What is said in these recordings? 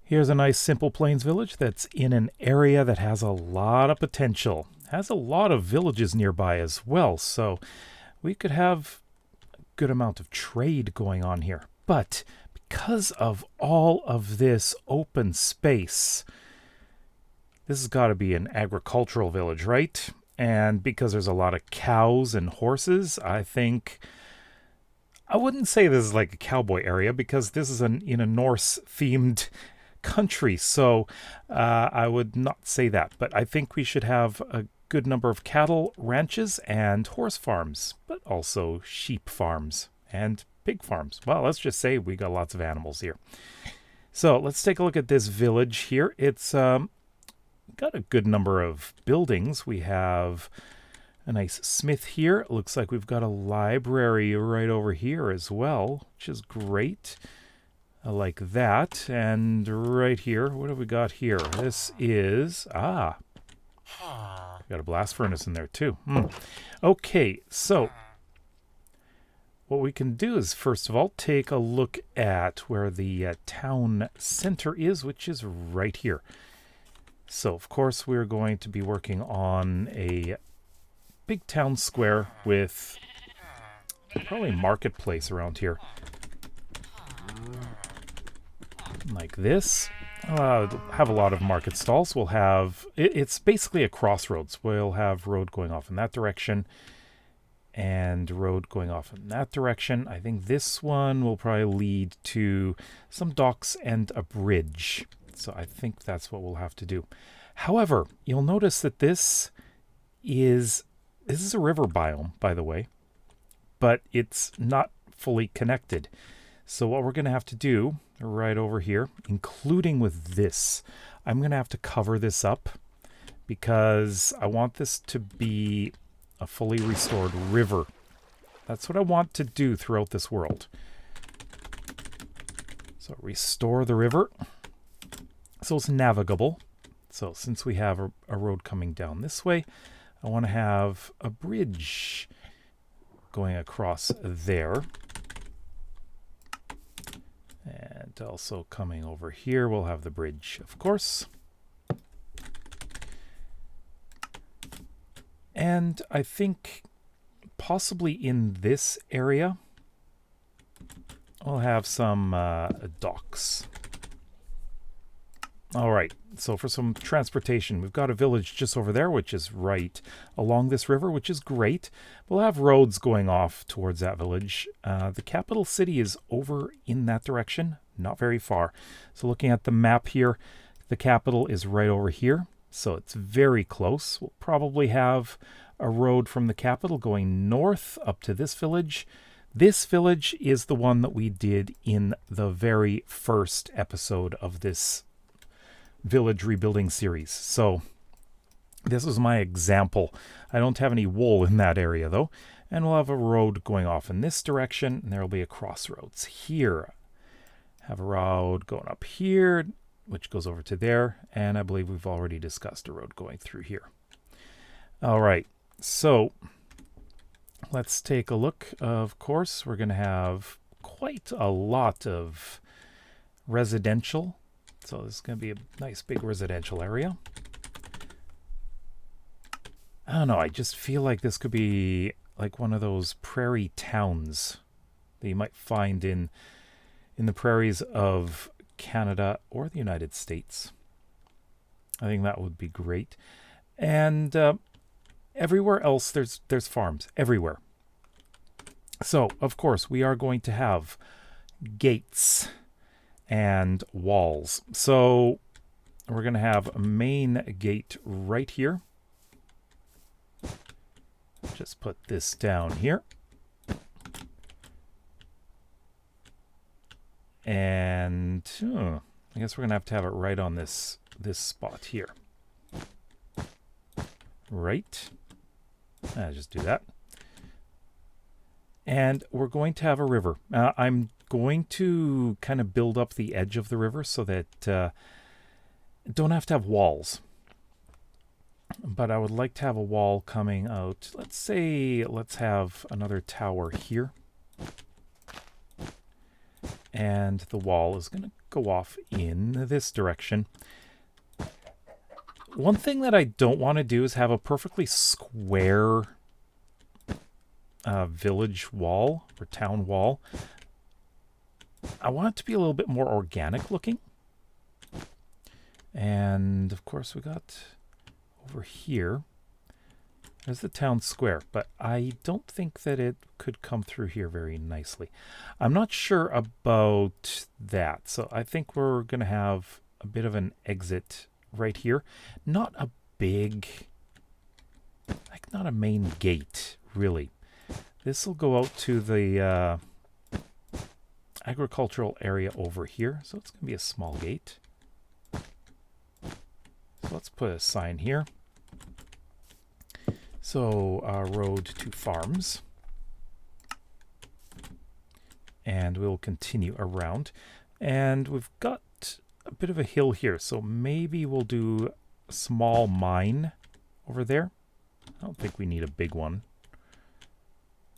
Here's a nice simple plains village that's in an area that has a lot of potential. Has a lot of villages nearby as well, so we could have a good amount of trade going on here. But because of all of this open space, this has got to be an agricultural village, right? And because there's a lot of cows and horses, I wouldn't say this is like a cowboy area because this is in a Norse-themed country, so I would not say that. But I think we should have a good number of cattle ranches and horse farms, but also sheep farms and pig farms. Well, let's just say we got lots of animals here. So let's take a look at this village here. It's got a good number of buildings. We have a nice smith here. It looks like we've got a library right over here as well, which is great. I like that. And right here, what have we got here? This is, we got a blast furnace in there too. Okay, so what we can do is, first of all, take a look at where the town center is, which is right here. So, of course, we're going to be working on a big town square with probably marketplace around here. Like this. Have a lot of market stalls. We'll have... It's basically a crossroads. We'll have road going off in that direction and road going off in that direction. I think this one will probably lead to some docks and a bridge. So I think that's what we'll have to do. However, you'll notice that this is a river biome, by the way, but it's not fully connected. So what we're going to have to do right over here, including with this, I'm going to have to cover this up because I want this to be a fully restored river. That's what I want to do throughout this world. So restore the river. So it's navigable. So since we have a road coming down this way, I want to have a bridge going across there. And also coming over here, we'll have the bridge, of course. And I think possibly in this area, we'll have some docks. All right, so for some transportation, we've got a village just over there, which is right along this river, which is great. We'll have roads going off towards that village. The capital city is over in that direction, not very far. So looking at the map here, the capital is right over here, so it's very close. We'll probably have a road from the capital going north up to this village. This village is the one that we did in the very first episode of this village rebuilding series. So this is my example. I don't have any wool in that area though. And we'll have a road going off in this direction, and there will be a crossroads here. Have a road going up here, which goes over to there, and I believe we've already discussed a road going through here. All right, so let's take a look. Of course, we're going to have quite a lot of residential. So this is going to be a nice big residential area. I don't know, I just feel like this could be like one of those prairie towns that you might find in the prairies of Canada or the United States. I think that would be great. And everywhere else, there's farms everywhere. So, of course, we are going to have gates and walls. So we're going to have a main gate right here. Just put this down here. And I guess we're going to have it right on this spot here. Right. Just do that. And we're going to have a river. I'm going to kind of build up the edge of the river so that don't have to have walls. But I would like to have a wall coming out. Let's have another tower here. And the wall is going to go off in this direction. One thing that I don't want to do is have a perfectly square village wall or town wall. I want it to be a little bit more organic looking. And of course we got over here, there's the town square, but I don't think that it could come through here very nicely. I'm not sure about that, so I think we're going to have a bit of an exit right here. Not a big, like not a main gate, really. This will go out to the agricultural area over here, so it's going to be a small gate. So let's put a sign here. So, road to farms. And we'll continue around. And we've got a bit of a hill here, so maybe we'll do a small mine over there. I don't think we need a big one.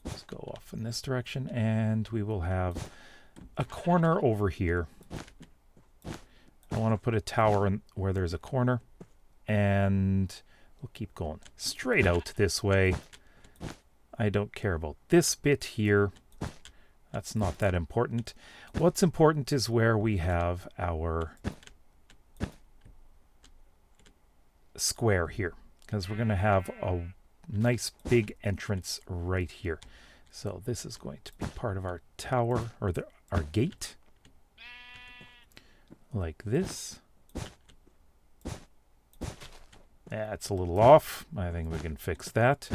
Let's go off in this direction, and we will have a corner over here. I want to put a tower in where there's a corner, and we'll keep going straight out this way. I don't care about this bit here. That's not that important. What's important is where we have our square here, because we're going to have a nice big entrance right here. So this is going to be part of our tower, or our gate, like this. That's a little off. I think we can fix that.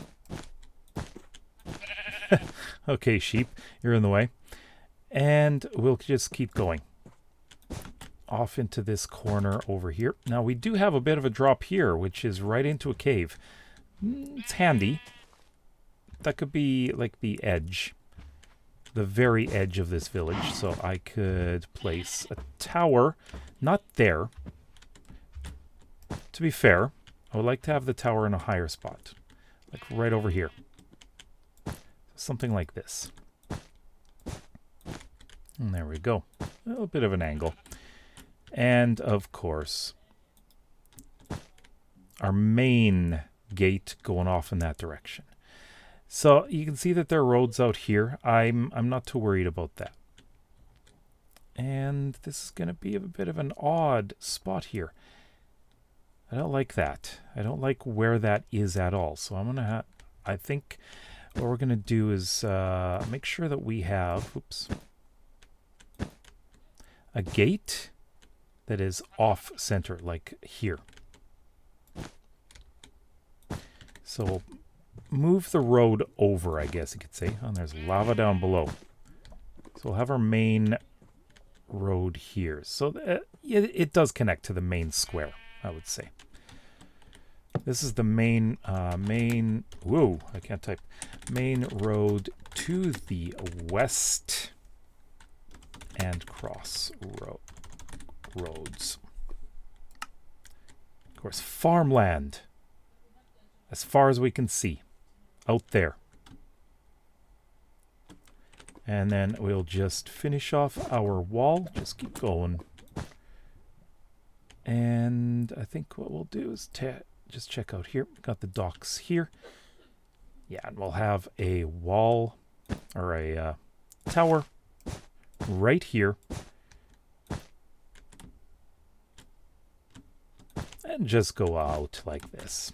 Okay, sheep, you're in the way. And we'll just keep going off into this corner over here. Now, we do have a bit of a drop here, which is right into a cave. It's handy. That could be like the edge, the very edge of this village. So I could place a tower, not there. To be fair, I would like to have the tower in a higher spot, like right over here. Something like this. And there we go. A little bit of an angle. And of course, our main gate going off in that direction. So you can see that there are roads out here. I'm not too worried about that. And this is going to be a bit of an odd spot here. I don't like that. I don't like where that is at all. So I'm going to have, I think what we're going to do is make sure that we have, oops, a gate that is off center, like here. So we'll move the road over, I guess you could say. Oh, there's lava down below. So we'll have our main road here. So it does connect to the main square, I would say. This is the main, whoa, I can't type. Main road to the west and cross roads. Of course, farmland, as far as we can see, out there. And then we'll just finish off our wall, just keep going. And I think what we'll do is just check out here. Got the docks here. Yeah, and we'll have a wall or a tower right here. And just go out like this.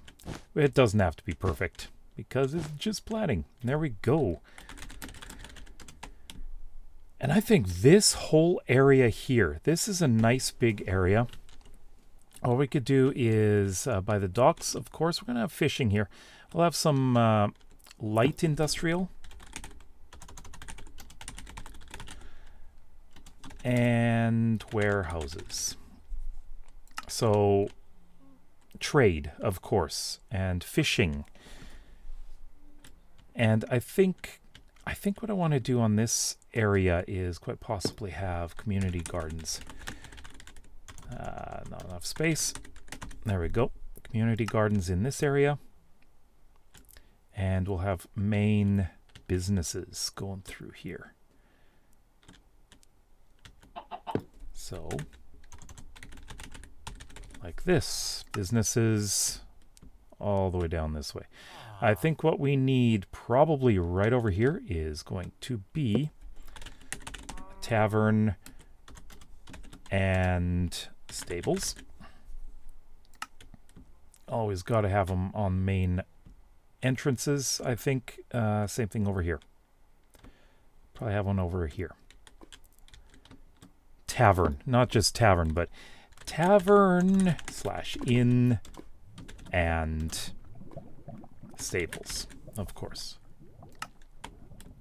It doesn't have to be perfect because it's just planning. There we go. And I think this whole area here, this is a nice big area. All we could do is, by the docks, of course, we're going to have fishing here. We'll have some light industrial. And warehouses. So, trade, of course, and fishing. And I think what I want to do on this area is quite possibly have community gardens. Not enough space. There we go. Community gardens in this area. And we'll have main businesses going through here. So, like this. Businesses all the way down this way. I think what we need probably right over here is going to be a tavern and stables. Always got to have them on main entrances, I think. Same thing over here. Probably have one over here. Tavern. Not just tavern, but tavern / inn and stables, of course.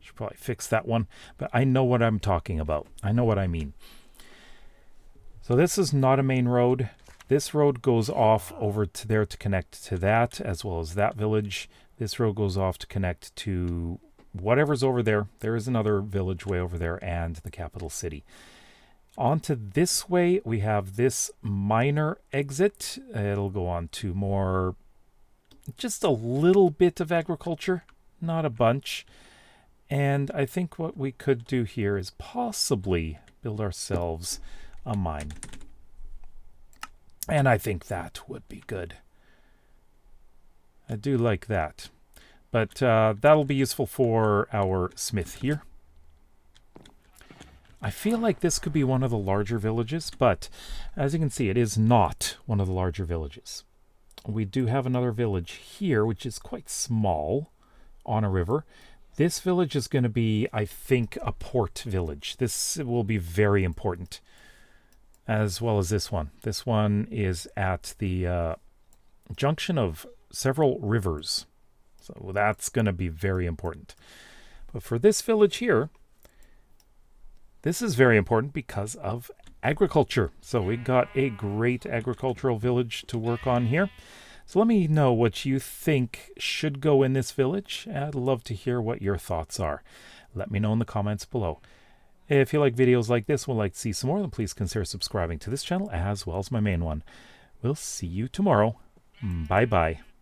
Should probably fix that one, but I know what I'm talking about. I know what I mean. So this is not a main road. This road goes off over to there to connect to that, as well as that village. This road goes off to connect to whatever's over there. There is another village way over there and the capital city. Onto this way, we have this minor exit. It'll go on to more, just a little bit of agriculture, not a bunch. And I think what we could do here is possibly build ourselves a mine. And I think that would be good. I do like that. But that'll be useful for our smith here. I feel like this could be one of the larger villages, but as you can see, it is not one of the larger villages. We do have another village here, which is quite small on a river. This village is going to be, I think, a port village. This will be very important, as well as this one. This one is at the junction of several rivers. So that's going to be very important. But for this village here, this is very important because of agriculture. So we got a great agricultural village to work on here. So let me know what you think should go in this village. I'd love to hear what your thoughts are. Let me know in the comments below. If you like videos like this and would like to see some more, then please consider subscribing to this channel as well as my main one. We'll see you tomorrow. Bye-bye.